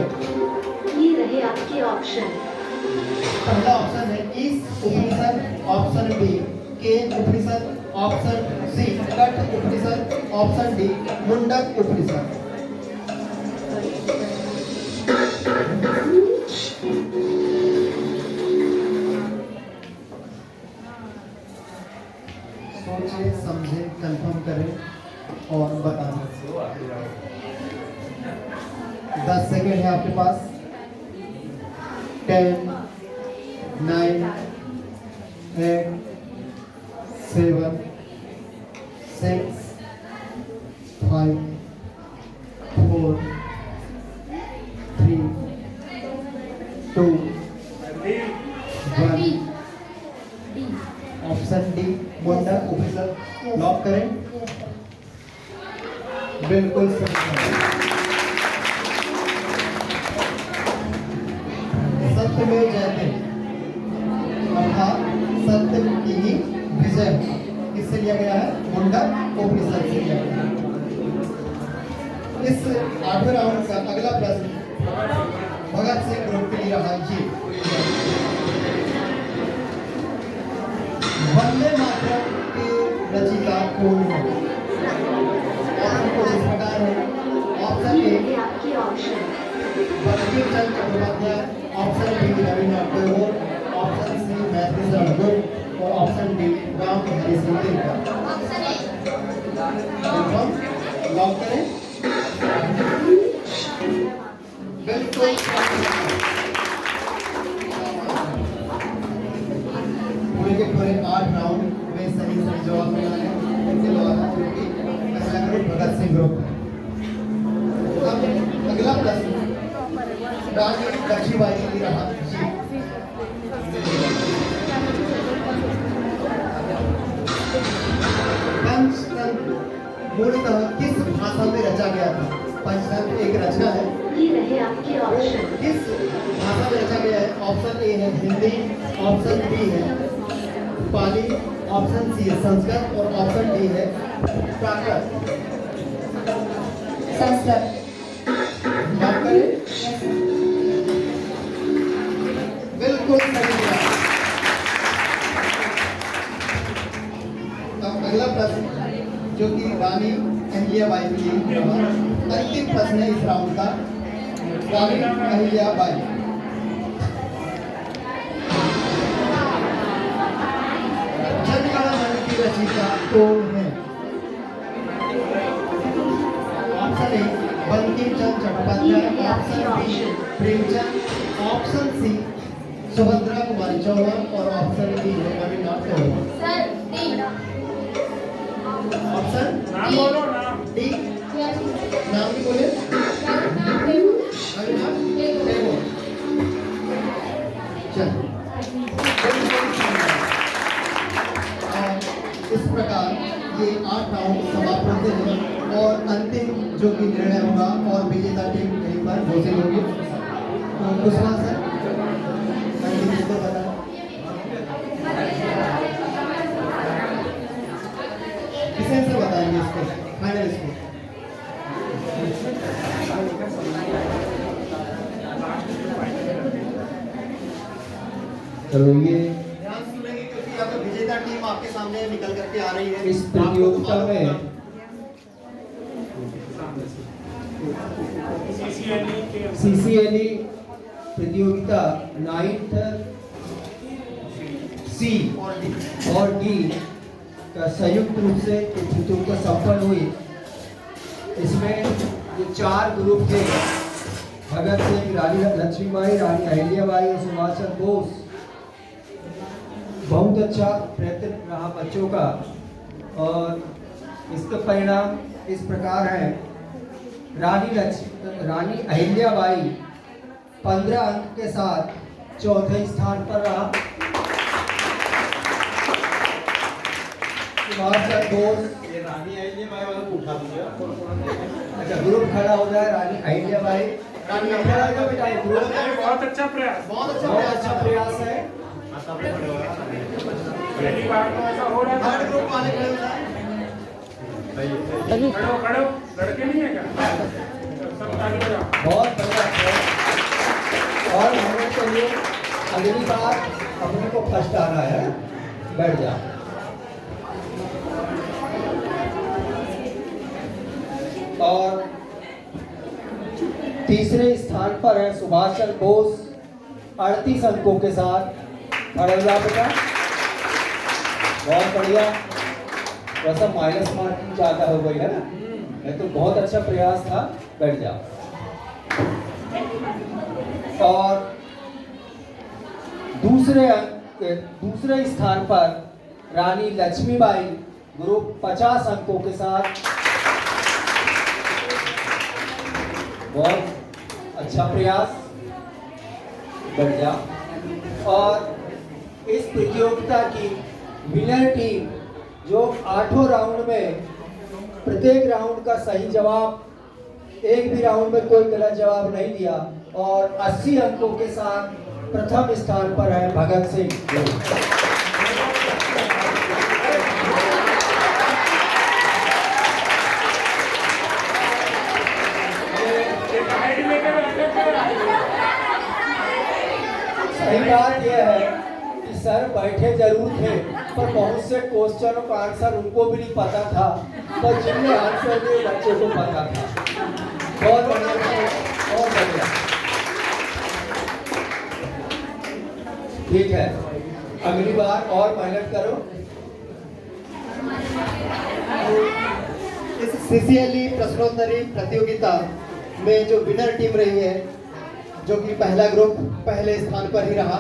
ये रहे आपके ऑप्शन। पहला ऑप्शन है ईश उपनिषद, ऑप्शन बी केन उपनिषद, ऑप्शन सी कठ उपनिषद, ऑप्शन डी मुंडक उपनिषद। सोचिए, समझे, कंफर्म करें और बताएं। 10 सेकेंड है आपके पास। 10, 9, 8, 7, 6, 5, 4, 3, 2, 1। ऑप्शन डी मुंडक उपनिषद लॉक करें। बिल्कुल सही। सत्य में जयते अर्थात सत्य की ही विजय किससे लिया गया है? मुंडक उपनिषद से लिया गया है। इस 8वें राउंड का अगला प्रश्न भगत सिंह ग्रुप के लिए रहा ये। वंदे मातरम के रचयिता कौन है? ऑप्शन कुछ इस प्रकार है। ऑप्शन ये ए रहे आपके option. Bankim Chandra Chattopadhyay, option B Rabindranath Tagore, option C Maithili Sharan Gupt और option D Ram Bihari Singh Dinkar. Option A. Confirm lock करें। बिल्कुल मूलतः किस भाषा में रचा गया था? पंचतंत्र एक रचना है, ये रहे आपके ऑप्शन। किस भाषा में रचा गया है? ऑप्शन ए है हिंदी, ऑप्शन बी है पाली, ऑप्शन सी है संस्कृत और ऑप्शन डी है प्राकृत। संस्कृत। बात करें, बिल्कुल सही जवाब। अब अगला प्रश्न जो कि रानी अहिल्याबाई के लिए अंतिम प्रश्न है इस राउंड का। रानी अहिल्याबाई जनगण मन की रचयिता कौन है? Option A Bankim Chandra Chattopadhyay, option B Premchand, option C Subhadra Kumari Chauhan और ऑप्शन डी है Rabindranath Tagore. Sir D. Option नाम बोलो नाम। डी, नाम भी बोले। रविन्द्रनाथ टैगोर। चल इस प्रकार ये 8 राउंड समाप्त होते हैं और अंतिम जो कि निर्णय होगा और विजेता टीम कहीं पर घोषित होगी। तो कुशवाहा सर अंतिम इसको बताएं। किसे से बताएंगे इसको फाइनल स्कोर? चलो ये ध्यान सुनेंगे क्योंकि अब विजेता टीम आपके सामने निकल करके आ रही है। इस प्रतियोगिता में सीसीएलई प्रतियोगिता 9th सी और डी का संयुक्त रूप से प्रतियोगिता संपन्न हुई। इसमें ये 4 ग्रुप थे, भगत सिंह, रानी लक्ष्मीबाई, रानी अहिल्याबाई और सुभाष चंद्र बोस। बहुत अच्छा प्रयत्न रहा बच्चों का और इसका परिणाम इस प्रकार है। रानी अहिल्याबाई 15 अंक के साथ चौथे स्थान पर रहा। सुभाष चंद्र बोस, ये रानी अहिल्याबाई वाला को उठा दीजिए। अच्छा ग्रुप खड़ा हो जाए। रानी अहिल्याबाई, रानी अहिल्याबाई का बेटा ग्रुप बहुत अच्छा प्रयास। बहुत बहुत अच्छा प्रयास है। पहली बार तो ऐसा हो रहा थर्ड था। ग्रुप वाले खड़े हो जाए। खड़ो खड़ो, लड़के नहीं है क्या? सब ताली बजाओ। बहुत बढ़िया है और हमें चाहिए अगली बार अपने को फर्स्ट आना है। बैठ जा। और तीसरे स्थान पर है सुभाष चंद्र बोस 38 अंकों के साथ। खड़े हो जाओ बेटा। बहुत बढ़िया। वैसा माइनस मार्किंग ज़्यादा हो गई है ना, नहीं तो बहुत अच्छा प्रयास था। बैठ जाओ। और दूसरे स्थान पर रानी लक्ष्मीबाई ग्रुप 50 अंकों के साथ। बहुत अच्छा प्रयास। बढ़ जाओ। और इस प्रतियोगिता की विनर टीम जो 8 राउंड में प्रत्येक राउंड का सही जवाब, एक भी राउंड में कोई गलत जवाब नहीं दिया और 80 अंकों के साथ प्रथम स्थान पर है भगत सिंह। सही बात यह है कि सर बैठे जरूर थे पर बहुत से क्वेश्चनों का आंसर उनको भी नहीं पता था, पर जिनने आंसर दिए बच्चे को पता था। बहुत बढ़िया, बहुत बढ़िया। ठीक है, अगली बार और मेहनत करो। इस सीसीएलई प्रश्नोत्तरी प्रतियोगिता में जो विनर टीम रही है, जो कि पहला ग्रुप पहले स्थान पर ही रहा,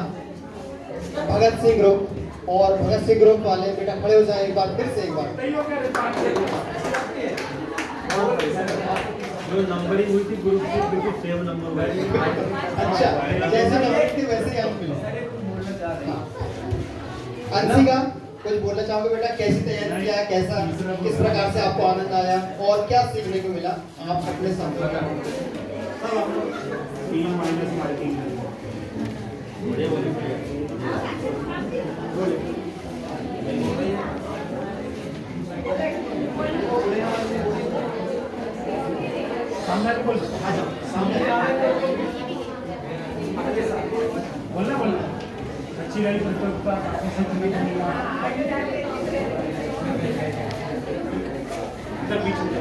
भगत सिंह ग्रुप। और भगत सिंह ग्रुप वाले बेटा खड़े हो जाए एक बार, फिर से एक बार। जो नंबरिंग हुई थी ग्रुप की बिल्कुल सेम नंबर हुआ। अच्छा, जैसे नंबर थी वैसे ही हम मिले। अंशिका कुछ बोलना चाहोगे बेटा? कैसी तैयारी किया, कैसा किस प्रकार से आपको आनंद आया और क्या सीखने को मिला? आप अपने सामने सामने बोल, आ जाओ सामने बोलना अच्छी रही प्रतियोगिता, काफी सीखने को मिला। इधर बीच में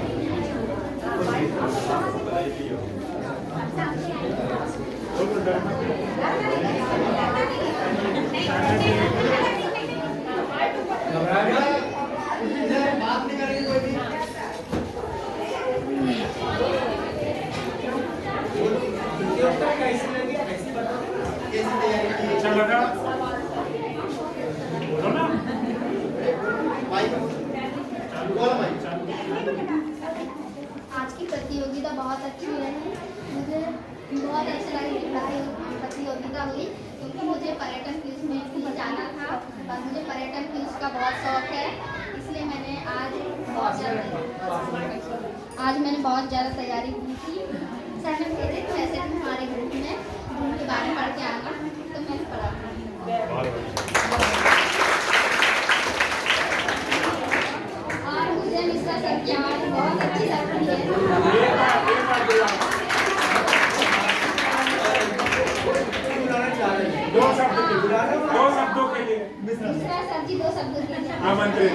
बात नहीं करेंगे कोई भी। प्रतियोगिता कैसी लगी, कैसी बताओ? कैसी तैयारी की? अच्छा लगा, बोलो ना। माइक बोलो माइक। आज की प्रतियोगिता बहुत अच्छी रही। मुझे बहुत अच्छा लगा कि प्रतियोगिता हुई, क्योंकि मुझे पर्यटन क्विज में भी जाना था और मुझे पर्यटन क्विज का बहुत शौक है। इसलिए मैंने आज मैंने बहुत ज़्यादा तैयारी की थी। सर ने भेजे थे ऐसे हमारे ग्रुप में उनके बारे में पढ़ के आना, तो मैंने पढ़ा। और मुझे मिश्रा सर की आवाज़ बहुत अच्छी लगती है। दो शब्दों के लिए मिश्रा सर जी 2 शब्दों के लिए आमंत्रित।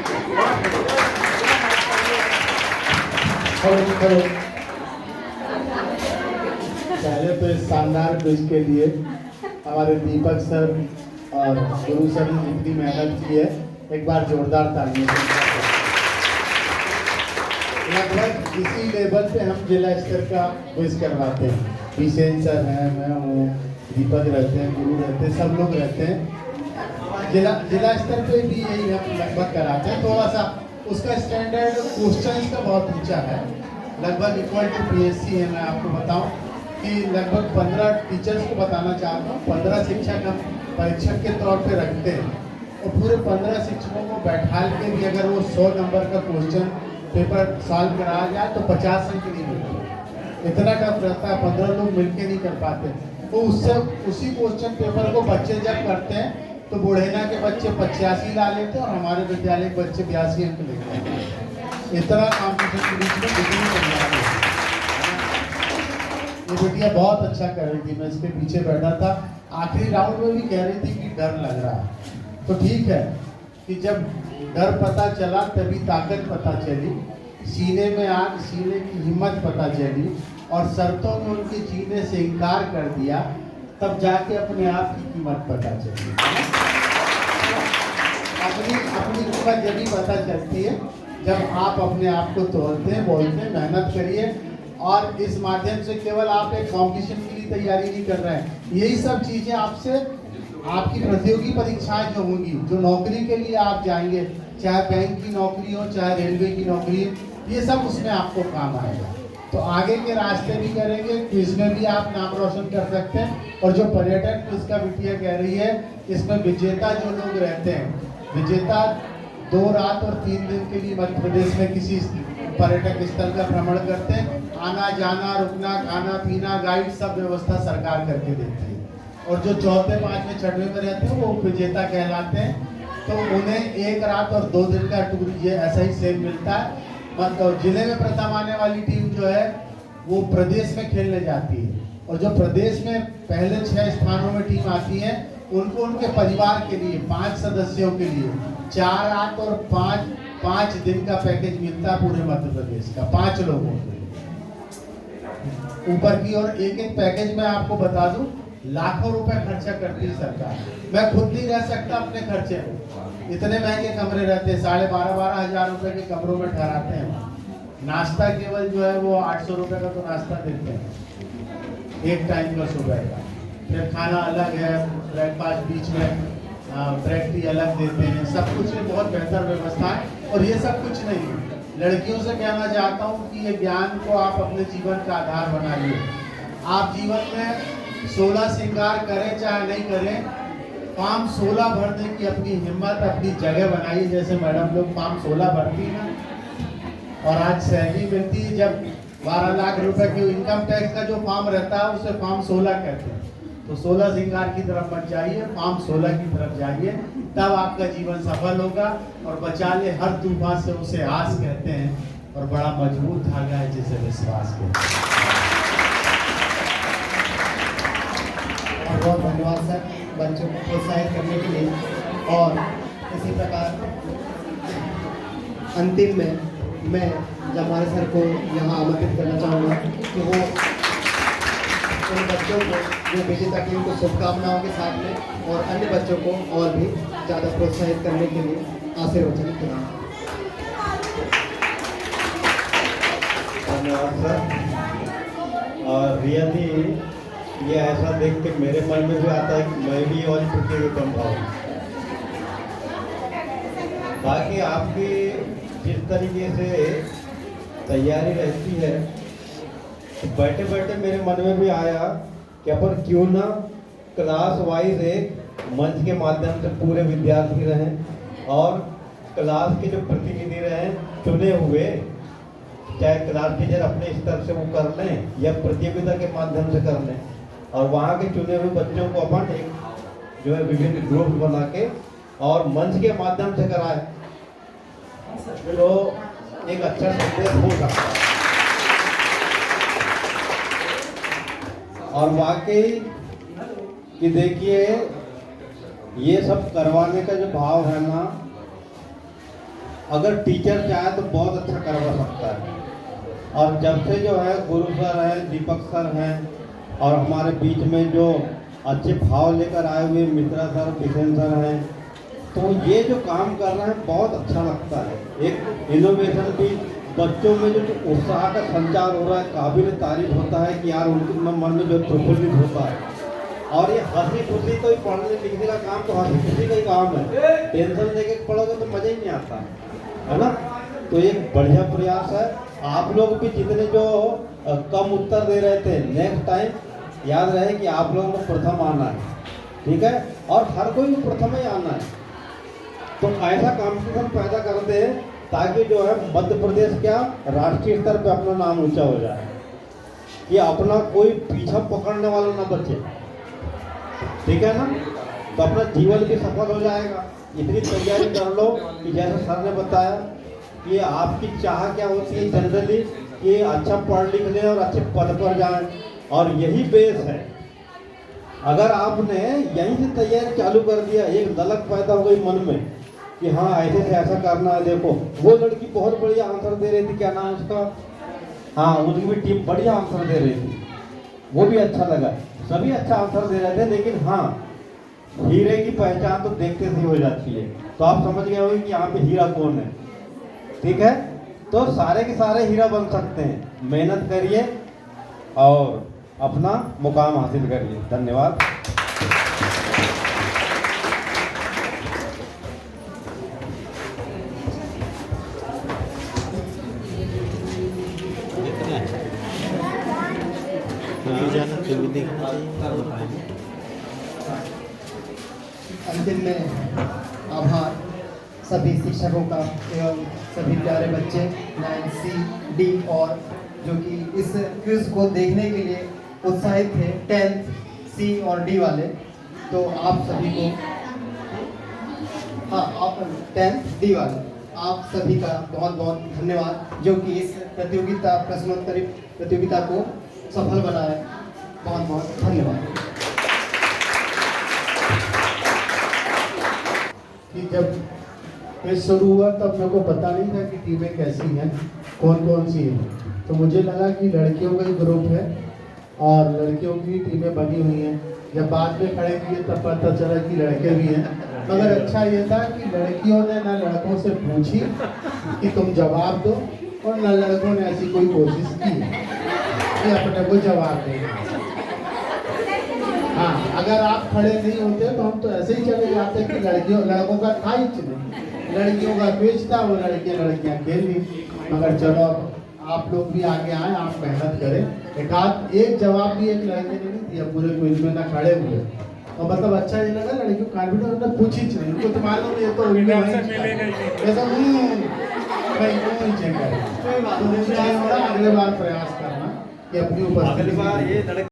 पहले तो इस शानदार क्विज के लिए हमारे दीपक सर और गुरु सर ने जितनी मेहनत की है, एक बार जोरदार तालियां। लगभग इसी लेवल पे हम जिला स्तर का क्विज करवाते हैं। विशेन सर हैं, मैं हूँ, दीपक रहते हैं, गुरु रहते हैं, सब लोग रहते हैं। जिला स्तर पे भी यही हम लगभग कराते हैं। थोड़ा सा उसका स्टैंडर्ड क्वेश्चंस का बहुत ऊंचा है, लगभग इक्वल टू PSC है। मैं आपको बताऊं कि लगभग 15 टीचर्स को बताना चाहता हूँ, 15 शिक्षक हम परीक्षक के तौर पे रखते हैं और पूरे 15 शिक्षकों को बैठाल के भी अगर वो 100 नंबर का क्वेश्चन पेपर सॉल्व कराया जाए तो 50 अंक नहीं मिलते। इतना टफ रहता है, 15 लोग मिलके नहीं कर पाते। तो उससे उसी क्वेश्चन पेपर को बच्चे जब करते हैं तो बुढ़ेना के बच्चे 85 ला लेते हैं और हमारे विद्यालय के बच्चे 82 अंक लेते हैं। इतना कॉम्पिटिशन के बीच में कितनी तैयारी है। ये बेटिया बहुत अच्छा कर रही थी, मैं इसके पीछे बैठा था। आखिरी राउंड में भी कह रही थी कि डर लग रहा है। तो ठीक है कि जब डर पता चला तभी ताकत पता चली, सीने में आग, सीने की हिम्मत पता चली और शर्तों में उनके जीने से इनकार कर दिया, तब जाके अपने आप की कीमत पता चली। अपनी कीमत जब भी पता चलती है जब आप अपने आप को तोड़ते हैं, बोलते हैं, मेहनत करिए। और इस माध्यम से केवल आप एक कॉम्पिटिशन के लिए तैयारी नहीं कर रहे हैं, यही सब चीज़ें आपसे आपकी प्रतियोगी परीक्षाएं जो होंगी, जो नौकरी के लिए आप जाएंगे, चाहे बैंक की नौकरी हो, चाहे रेलवे की नौकरी, ये सब उसमें आपको काम आएगा। तो आगे के रास्ते भी करेंगे, क्विज में भी आप नाम रोशन कर सकते हैं। और जो पर्यटन क्विज का बिटिया कह रही है, इसमें विजेता जो लोग रहते हैं, विजेता 2 रात और 3 दिन के लिए मध्य प्रदेश में किसी पर्यटक स्थल का भ्रमण करते हैं। आना जाना, रुकना, खाना पीना, गाइड सब व्यवस्था सरकार करके देती है। और जो 4थे, 5वें, 6वें में रहते हैं वो विजेता कहलाते हैं। तो उन्हें 1 रात और 2 दिन का टूर ये ऐसा ही सेम मिलता है। मतलब जिले में प्रथम आने वाली टीम जो है वो प्रदेश में खेलने जाती है, और जो प्रदेश में पहले 6 स्थानों में टीम आती है उनको उनके परिवार के लिए 5 सदस्यों के लिए 4 रात और 5 दिन का पैकेज मिलता है पूरे मध्य प्रदेश का 5 लोगों के लिए। ऊपर की और एक पैकेज में आपको बता दूं लाखों रुपए खर्चा करती है सरकार। मैं खुद नहीं रह सकता अपने खर्चे में, इतने महंगे कमरे रहते हैं, 12,500 हजार रुपए के कमरों में ठहराते हैं। नाश्ता केवल जो है वो 800 रुपए का तो नाश्ता देते हैं, एक टाइम का सुबह का। फिर खाना अलग है, ब्रेकफास्ट बीच में, ब्रेक टी अलग देते हैं, सब कुछ में बहुत बेहतर व्यवस्था है। और ये सब कुछ नहीं है, लड़कियों से कहना चाहता हूँ कि ये ज्ञान को आप अपने जीवन का आधार बनाइए। आप जीवन में 16 श्रृंगार करें चाहे नहीं करें, फॉर्म 16 भरने की अपनी हिम्मत, अपनी जगह बनाई। जैसे मैडम लोग फॉर्म 16 भरती है ना, और आज सैलरी मिलती है, जब 12 लाख रुपए की इनकम टैक्स का जो फॉर्म रहता है उसे फॉर्म 16 कहते हैं। तो 16 श्रृंगार की तरफ मत जाइए, फॉर्म 16 की तरफ जाइए, तब आपका जीवन सफल होगा। और बचा ले हर तूफान से, उसे आस कहते हैं, और बड़ा मजबूत धागा है जिसे विश्वास कहते हैं। बहुत धन्यवाद सर बच्चों को प्रोत्साहित करने के लिए। और इसी प्रकार अंतिम में मैं जमाल सर को यहाँ आमंत्रित करना चाहूँगा कि वो उन बच्चों को जो विजेता टीम को शुभकामनाओं के साथ में और अन्य बच्चों को और भी ज़्यादा प्रोत्साहित करने के लिए आशीर्वचन करें। धन्यवाद सर। और रियली ये ऐसा देख के मेरे मन में भी आता है कि मैं भी और प्रतियोगिता में भाग। बाकी आपकी जिस तरीके से तैयारी रहती है, तो बैठे बैठे मेरे मन में भी आया कि अपन क्यों ना क्लास वाइज एक मंच के माध्यम से पूरे विद्यार्थी रहें और क्लास के जो प्रतिनिधि रहें चुने हुए, चाहे क्लास टीचर अपने स्तर से वो कर लें या प्रतियोगिता के माध्यम से कर लें, और वहाँ के चुने हुए बच्चों को अपन एक जो है विभिन्न ग्रुप बना के और मंच के माध्यम से कराएं, तो एक अच्छा संदेश हो सकता है। और वाकई कि देखिए ये सब करवाने का जो भाव है ना, अगर टीचर चाहे तो बहुत अच्छा करवा सकता है। और जब से जो है गुरु सर हैं, दीपक सर हैं, और हमारे बीच में जो अच्छे भाव लेकर आए हुए मित्रा सर, किशन सर हैं, तो ये जो काम कर रहे हैं बहुत अच्छा लगता है। एक इनोवेशन भी बच्चों में जो उत्साह का संचार हो रहा है, काबिल तारीफ होता है कि यार उनके मन में जो प्रफुल्लित होता है। और ये हंसी खुशी तो पढ़ने लिखने का काम तो हंसी खुशी का ही काम है, टेंशन लेके पढ़ोगे तो मज़ा ही नहीं आता है ना। तो एक बढ़िया प्रयास है। आप लोग भी जितने जो कम उत्तर दे रहे थे, नेक्स्ट टाइम याद रहे कि आप लोगों को प्रथम आना है, ठीक है, और हर कोई को प्रथम ही आना है। तो ऐसा कंपटीशन पैदा करते हैं ताकि जो है मध्य प्रदेश क्या राष्ट्रीय स्तर पे अपना नाम ऊंचा हो जाए, कि अपना कोई पीछा पकड़ने वाला ना बचे, ठीक है ना। तो अपना जीवन भी सफल हो जाएगा। इतनी तैयारी कर लो कि जैसे सर ने बताया कि आपकी चाह क्या होती है जनरली कि अच्छा पढ़ लिख लें और अच्छे पद पर जाएं, और यही बेस है। अगर आपने यहीं से तैयारी चालू कर दिया, एक ललक पैदा हो गई मन में कि हाँ ऐसे से ऐसा करना है। देखो वो लड़की बहुत बढ़िया आंसर दे रही थी, क्या नाम उसका, हाँ उनकी भी टीम बढ़िया आंसर दे रही थी, वो भी अच्छा लगा, सभी अच्छा आंसर दे रहे थे। लेकिन हाँ हीरे की पहचान तो देखते से हो जाती है। तो आप समझ गए होंगे कि यहाँ पे हीरा कौन है, ठीक है। तो सारे के सारे हीरा बन सकते हैं। मेहनत करिए और अपना मुकाम हासिल करिए। धन्यवाद। अंतिम में आभार सभी शिक्षकों का एवं सभी प्यारे बच्चे 9C, D और जो कि इस क्विज को देखने के लिए उत्साहित थे, 10th C और D वाले। तो आप सभी को, हाँ आप 10th D वाले, आप सभी का बहुत बहुत धन्यवाद जो कि इस प्रतियोगिता प्रश्नोत्तरी प्रतियोगिता को सफल बनाए। बहुत बहुत धन्यवाद। कि जब क्विज शुरू हुआ तब मेरे को पता नहीं था कि टीमें कैसी हैं, कौन कौन सी हैं। तो मुझे लगा कि लड़कियों का ही ग्रुप है और लड़कियों की टीमें बनी हुई हैं। जब बाद में खड़े किए तब पता चला कि लड़के भी हैं। मगर अच्छा ये था कि लड़कियों ने ना लड़कों से पूछी कि तुम जवाब दो, और ना लड़कों ने ऐसी कोई कोशिश की कि अपने को जवाब दें। हाँ, अगर आप खड़े नहीं होते तो हम तो ऐसे ही चले जाते कि लड़कों का था ही नहीं, लड़कियों का क्विज था, वो लड़कियां खेल ली। मगर चलो अब आप लोग भी आगे आए, आप मेहनत करें। एक जवाब भी एक लड़के ने नहीं दिया पूरे क्विज में, ना खड़े हुए, और मतलब अच्छा ये लगा, लड़कियों कॉन्फिडेंस उन्होंने पूछी नहीं, उनको तो मालूम है ये तो उनको ऐसा भाई नहीं चेक करें, तो अगले बार प्रयास करना कि अपनी उपस्थिति